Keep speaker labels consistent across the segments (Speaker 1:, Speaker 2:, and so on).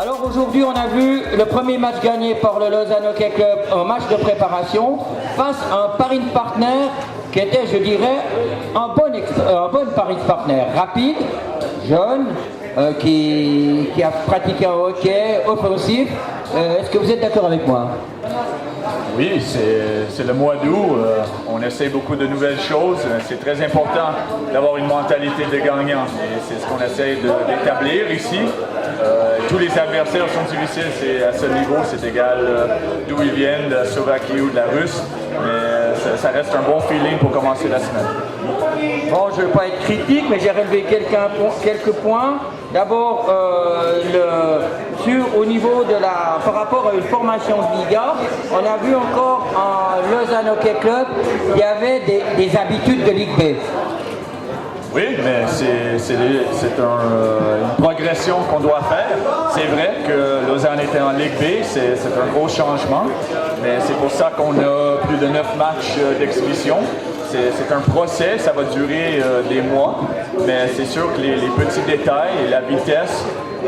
Speaker 1: Alors aujourd'hui, on a vu le premier match gagné par le Lausanne Hockey Club, un match de préparation, face à un sparring partner qui était, je dirais, un bon sparring partner, rapide, jeune, qui a pratiqué un hockey offensif. Est-ce que vous êtes d'accord avec moi?
Speaker 2: Oui, c'est le mois d'août. On essaie beaucoup de nouvelles choses. C'est très important d'avoir une mentalité de gagnant. Et c'est ce qu'on essaie d'établir ici. Tous les adversaires sont difficiles. C'est à ce niveau, c'est égal d'où ils viennent, de la Slovaquie ou de la Russe. Mais ça reste un bon feeling pour commencer la semaine.
Speaker 1: Bon, je ne veux pas être critique, mais j'ai relevé quelques points. D'abord, au niveau de par rapport à une formation de Liga, on a vu encore en Lausanne Hockey Club, il y avait des habitudes de Ligue B.
Speaker 2: Oui, mais c'est une progression qu'on doit faire. C'est vrai que Lausanne était en Ligue B, c'est un gros changement, mais c'est pour ça qu'on a plus de 9 matchs d'exhibition. C'est un procès, ça va durer des mois, mais c'est sûr que les petits détails, la vitesse,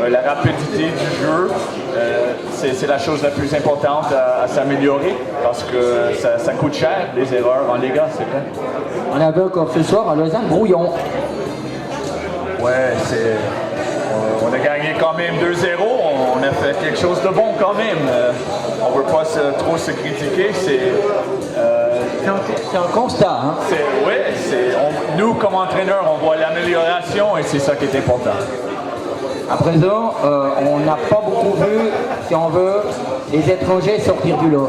Speaker 2: la rapidité du jeu, c'est la chose la plus importante à s'améliorer parce que ça coûte cher, les erreurs en Liga, c'est vrai.
Speaker 1: On avait encore ce soir à Lausanne brouillon.
Speaker 2: Ouais, on a gagné quand même 2-0, on a fait quelque chose de bon quand même. On ne veut pas trop se critiquer,
Speaker 1: c'est un constat. Hein?
Speaker 2: Oui, nous comme entraîneurs, on voit l'amélioration et c'est ça qui est important.
Speaker 1: À présent, on n'a pas beaucoup vu, si on veut, les étrangers sortir du lot.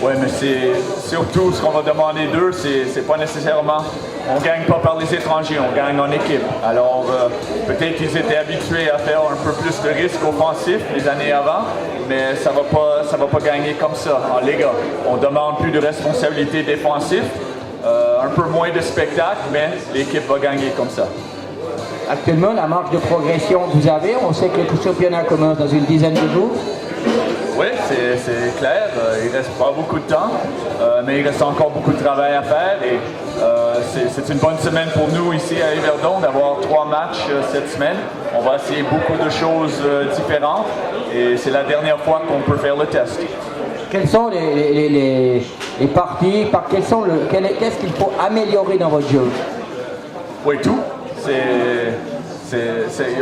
Speaker 2: Oui, mais c'est surtout ce qu'on va demander d'eux, c'est pas nécessairement, on ne gagne pas par les étrangers, on gagne en équipe. Alors, peut-être qu'ils étaient habitués à faire un peu plus de risques offensifs les années avant, mais ça va pas gagner comme ça en Liga. On demande plus de responsabilités défensives, un peu moins de spectacle, mais l'équipe va gagner comme ça.
Speaker 1: Actuellement, la marge de progression que vous avez, on sait que le championnat commence dans une dizaine de jours.
Speaker 2: Oui, c'est clair. Il ne reste pas beaucoup de temps, mais il reste encore beaucoup de travail à faire. Et c'est une bonne semaine pour nous ici à Yverdon d'avoir 3 matchs cette semaine. On va essayer beaucoup de choses différentes et c'est la dernière fois qu'on peut faire le test.
Speaker 1: Quelles sont les parties, qu'est-ce qu'il faut améliorer dans votre jeu?
Speaker 2: Oui, tout.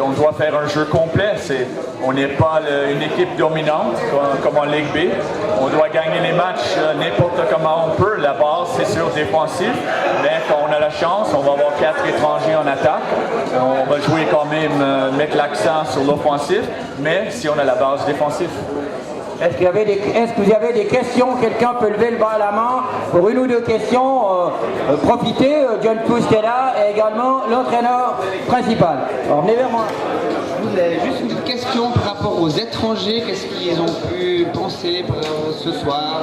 Speaker 2: On doit faire un jeu complet. On n'est pas une équipe dominante comme en Ligue B. On doit gagner les matchs n'importe comment on peut. La base, c'est sûr, défensif. Mais quand on a la chance, on va avoir 4 étrangers en attaque. On va jouer quand même, mettre l'accent sur l'offensif. Mais si on a la base défensive.
Speaker 1: Est-ce que vous avez des questions? Quelqu'un peut lever le bras à la main pour une ou deux questions. Profitez, John Pousse est là et également l'entraîneur principal. Alors venez vers moi.
Speaker 3: Juste une petite question par rapport aux étrangers. Qu'est-ce qu'ils ont pu penser ce soir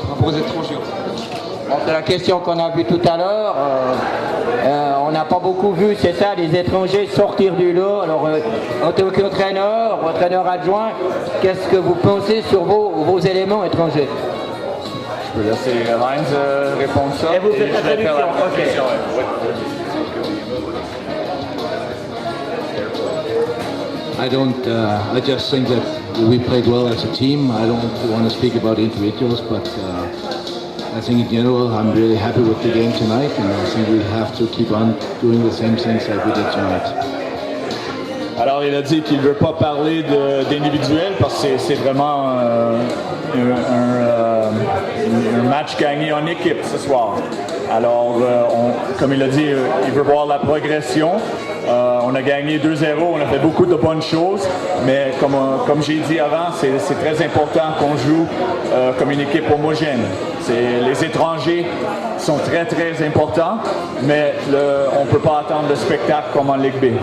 Speaker 3: par rapport aux étrangers?
Speaker 1: Bon, c'est la question qu'on a vue tout à l'heure. On n'a pas beaucoup vu, c'est ça, les étrangers sortir du lot. Alors, en tant qu'entraîneur, entraîneur adjoint, qu'est-ce que vous pensez sur vos éléments étrangers?
Speaker 2: Je peux laisser Heinz répondre ça.
Speaker 1: Et vous faites la traduction.
Speaker 4: I just think that we played well as a team. I don't want to speak about individuals, but I think in general I'm really happy with the game tonight, and I think we have to keep on doing the same things that we did tonight.
Speaker 2: Alors il a dit qu'il ne veut pas parler d'individuel parce que c'est vraiment un match gagné en équipe ce soir. Alors comme il a dit, il veut voir la progression. On a gagné 2-0, on a fait beaucoup de bonnes choses, mais comme j'ai dit avant, c'est très important qu'on joue comme une équipe homogène. Les étrangers sont très très importants, mais on ne peut pas attendre le spectacle comme en Ligue B.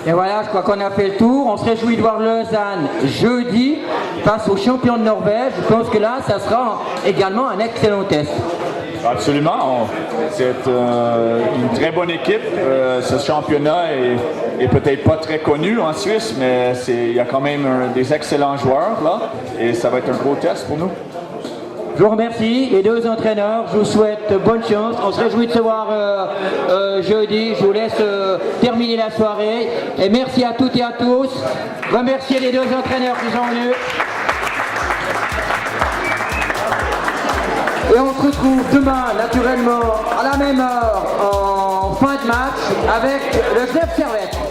Speaker 1: Et voilà, je crois qu'on a fait le tour. On se réjouit de voir Lausanne jeudi face aux champions de Norvège. Je pense que là, ça sera également un excellent test.
Speaker 2: Absolument. C'est une très bonne équipe. Ce championnat est peut-être pas très connu en Suisse, mais il y a quand même des excellents joueurs là. Et ça va être un gros test pour nous.
Speaker 1: Je vous remercie, les deux entraîneurs. Je vous souhaite bonne chance. On se réjouit de se voir jeudi. Je vous laisse terminer la soirée. Et merci à toutes et à tous. Remercier les deux entraîneurs qui sont venus. Et on se retrouve demain, naturellement, à la même heure, en fin de match, avec le Club Servette.